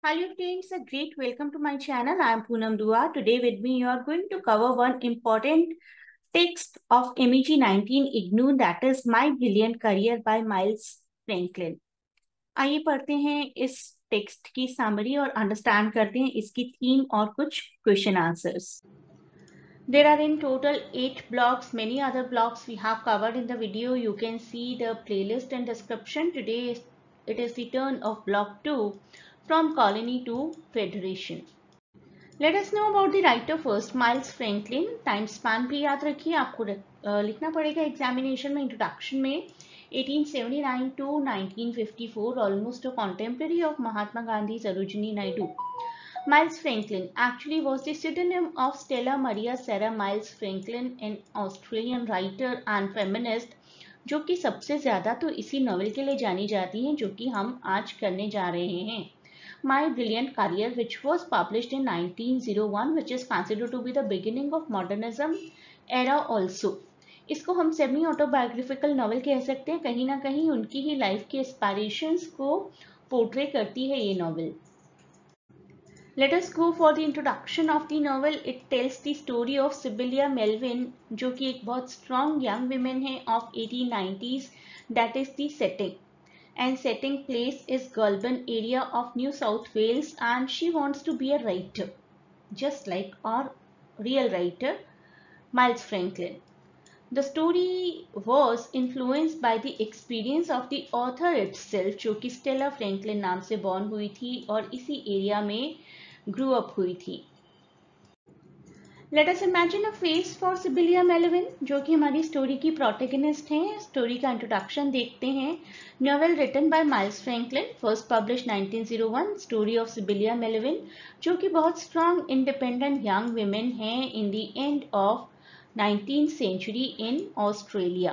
Hello friends, a great welcome to my channel. I am Poonam Dua. Today with me you are going to cover one important text of MEG 19 IGNOU, that is My Brilliant Career by Miles Franklin. आइए पढ़ते हैं इस text की summary और understand करते हैं इसकी theme और कुछ question answers. There are in total 8 blocks. Many other blocks we have covered in the video. You can see the playlist and description. Today it is the turn of block 2, from colony to federation. Let us know about the writer first. Miles Franklin. Time span भी याद रखिए, आपको लिखना पड़ेगा examination में. Introduction में 1879 to 1954, almost a contemporary of Mahatma Gandhi, Sarojini Naidu. Miles Franklin actually was the pseudonym of Stella Maria Sarah Miles Franklin, an Australian writer and feminist, जो कि सबसे ज्यादा तो इसी नॉवेल के लिए जानी जाती हैं जो कि हम आज करने जा रहे हैं. My Brilliant Career, which was published in 1901, which is considered to be the beginning of modernism era also. इसको हम सेमी ऑटोबायोग्राफिकल नॉवेल कह सकते हैं. कहीं ना कहीं उनकी ही लाइफ के एस्पायरेशंस को पोर्ट्रे करती है ये novel. Let us go for the introduction of the novel. It tells the story of Sibylla Melvin, जो कि एक बहुत strong young woman है of 1890s. That is the setting. And setting place is Goulburn area of New South Wales, and she wants to be a writer, just like our real writer Miles Franklin. The story was influenced by the experience of the author itself, जो कि Stella Franklin नाम से born हुई थी और इसी area में grew up हुई थी. Let us imagine a face for Sibylla Melvin, जो कि हमारी स्टोरी की प्रोटैगनिस्ट हैं. स्टोरी का इंट्रोडक्शन देखते हैं. Novel written by Miles Franklin, first publish 1901. Story of Sybylla Melvyn, जो कि बहुत स्ट्रॉन्ग इंडिपेंडेंट यंग वुमेन हैं in the end of 19th century in Australia.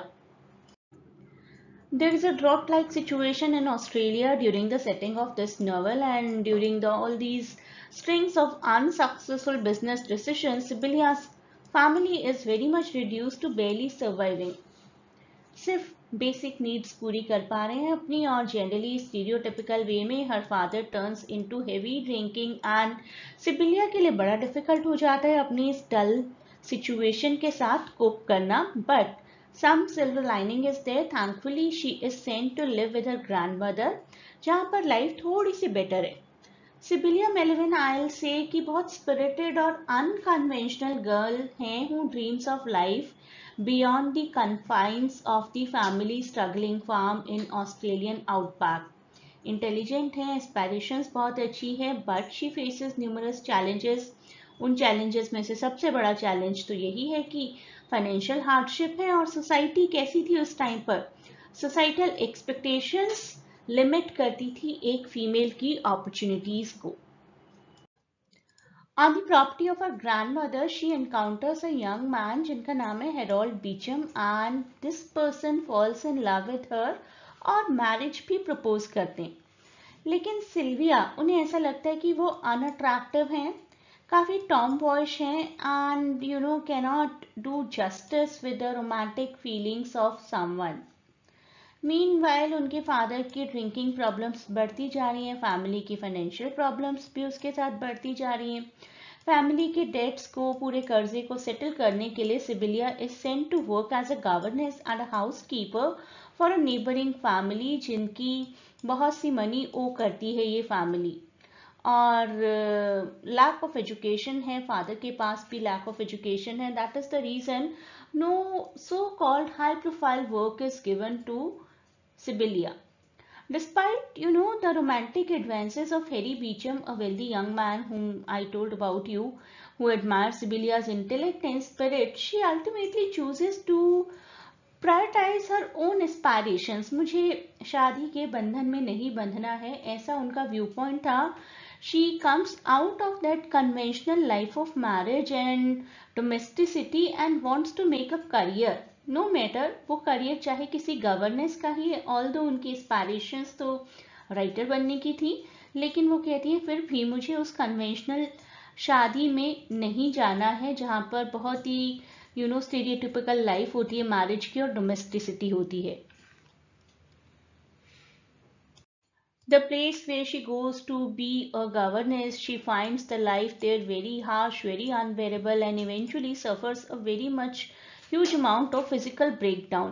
There is a drought-like situation in Australia during the setting of this novel, and during all these strings of unsuccessful business decisions, Sibylla's family is very much reduced to barely surviving. सिर्फ basic needs पूरी कर पा रहे हैं अपनी, और generally stereotypical way में हर father turns into heavy drinking, and Sybylla के लिए बड़ा डिफिकल्ट हो जाता है अपनी इस डल सिचुएशन के साथ कोप करना. But some silver lining is there. Thankfully she is sent to live with her grandmother, जहाँ पर लाइफ थोड़ी सी बेटर है. सिबिलिया मेलविन, I'll say, कि बहुत स्पिरिटेड और अनकन्वेंशनल गर्ल हैं who dreams of life beyond the confines of the family struggling farm in Australian outback. Intelligent है, aspirations बहुत अच्छी है, but she faces numerous challenges. उन चैलेंजेस में से सबसे बड़ा चैलेंज तो यही है कि फाइनेंशियल हार्डशिप है. और सोसाइटी कैसी थी उस टाइम पर? सोसाइटल एक्सपेक्टेशंस लिमिट करती थी एक फीमेल की अपॉर्चुनिटीज को. On the property of her grandmother, she encounters a young man जिनका नाम है Harold Beauchamp, and this person falls in love with her और मैरिज भी प्रपोज करते हैं. लेकिन सिल्विया, उन्हें ऐसा लगता है कि वो अनअट्रैक्टिव हैं, काफ़ी टॉम बॉयश हैं, and cannot do justice with the romantic feelings of someone. Meanwhile उनके फादर की ड्रिंकिंग प्रॉब्लम्स बढ़ती जा रही हैं, फैमिली की फाइनेंशियल प्रॉब्लम्स भी उसके साथ बढ़ती जा रही हैं. फैमिली के डेट्स को, पूरे कर्जे को सेटल करने के लिए Sybylla is sent to work as a governess and a housekeeper for a neighbouring family, जिनकी बहुत सी मनी ओ करती है ये फैमिली. और लैक ऑफ एजुकेशन है, फादर के पास भी लैक ऑफ एजुकेशन है. That is the reason no so called high profile work is given to Sybylla. Despite, the romantic advances of Harry Beecham, a wealthy young man whom I told about you, who admires Sibylla's intellect and spirit, she ultimately chooses to prioritize her own aspirations. मुझे शादी के बंधन में नहीं बंधना है, ऐसा उनका व्यू पॉइंट था. She comes out of that conventional life of marriage and domesticity and wants to make a career. No matter वो करियर चाहे किसी गवर्नेंस का ही है, ऑल्दो उनकी एस्पायरेशंस तो राइटर बनने की थी, लेकिन वो कहती है फिर भी मुझे उस कन्वेंशनल शादी में नहीं जाना है जहाँ पर बहुत ही स्टीरियोटिपिकल लाइफ होती है मैरिज की और डोमेस्टिसिटी होती है. The place where she goes to be a governess, she finds the life there very harsh, very unbearable, and eventually suffers a very much huge amount of physical breakdown,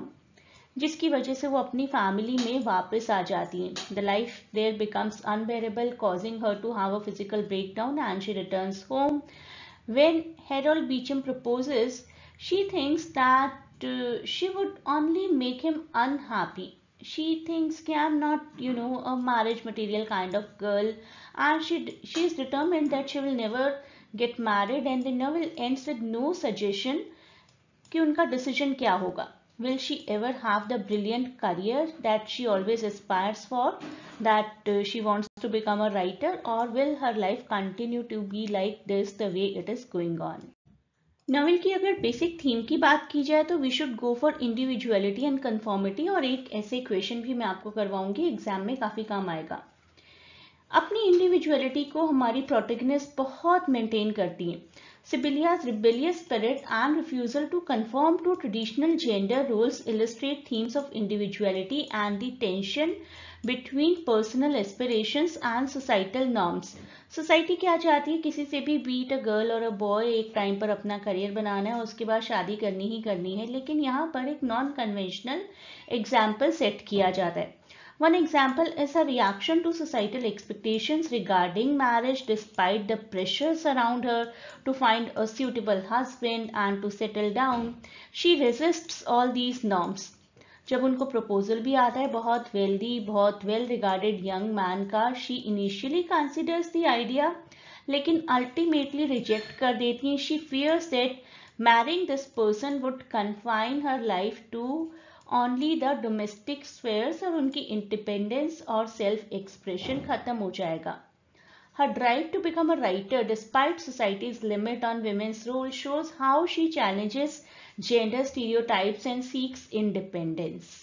जिसकी वजह से वो अपनी family में वापस आ जाती हैं. The life there becomes unbearable, causing her to have a physical breakdown, and she returns home. When Harold Beecham proposes, she thinks that she would only make him unhappy. She thinks कि I'm not, a marriage material kind of girl, and she is determined that she will never get married. And the novel ends with no suggestion कि उनका decision क्या होगा. Will she ever have the brilliant career that she always aspires for, that she wants to become a writer, or will her life continue to be like this the way it is going on? Novel की अगर basic theme की बात की जाए तो we should go for individuality and conformity, और एक ऐसे क्वेश्चन भी मैं आपको करवाऊंगी, एग्जाम में काफ़ी काम आएगा. अपनी इंडिविजुअलिटी को हमारी प्रोटैगनिस्ट बहुत मेंटेन करती हैं. Sibelia's rebellious spirit and refusal to conform to traditional gender roles illustrate themes of individuality and the tension between personal aspirations and societal norms. Society क्या चाहती है, किसी से भी बीट अ गर्ल और अ बॉय एक टाइम पर अपना करियर बनाना है, उसके बाद शादी करनी ही करनी है, लेकिन यहाँ पर एक नॉन कन्वेंशनल एग्जाम्पल सेट किया जाता है. One example is a reaction to societal expectations regarding marriage despite the pressures around her to find a suitable husband and to settle down. She resists all these norms. जब उनको proposal भी आता है बहुत wealthy, बहुत well regarded young man का, she initially considers the idea, लेकिन ultimately reject कर देती हैं. She fears that marrying this person would confine her life to only the domestic spheres, और उनकी इंडिपेंडेंस और सेल्फ एक्सप्रेशन खत्म हो जाएगा. Her drive to become a writer despite society's limit on women's role shows how she challenges gender stereotypes and seeks independence.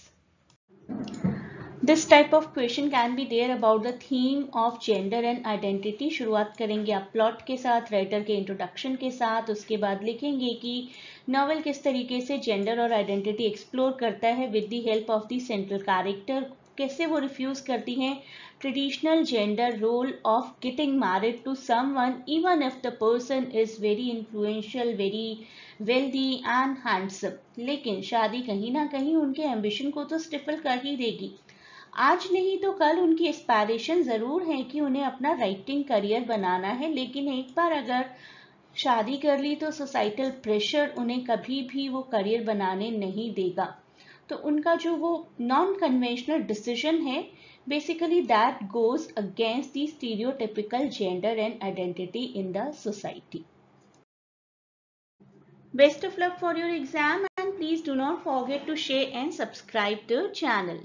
This type of question can be there about the theme of gender and identity. शुरुआत करेंगे आप plot के साथ, writer के introduction के साथ, उसके बाद लिखेंगे कि नॉवेल किस तरीके से जेंडर और आइडेंटिटी एक्सप्लोर करता है with the help of the central character. कैसे वो रिफ्यूज करती हैं traditional gender role of getting married to someone even if the person is very influential, very wealthy and handsome. लेकिन शादी कहीं ना कहीं उनके एम्बिशन को तो स्टिफल कर ही देगी. आज नहीं तो कल उनकी एस्पायरेशन ज़रूर है कि उन्हें अपना राइटिंग करियर बनाना है, लेकिन एक बार अगर शादी कर ली तो सोसाइटल प्रेशर उन्हें कभी भी वो करियर बनाने नहीं देगा. तो उनका जो वो नॉन कन्वेंशनल डिसीजन है, basically that goes against the stereotypical gender and identity in the society. Best of luck for your exam, and please do not forget to share and subscribe the channel.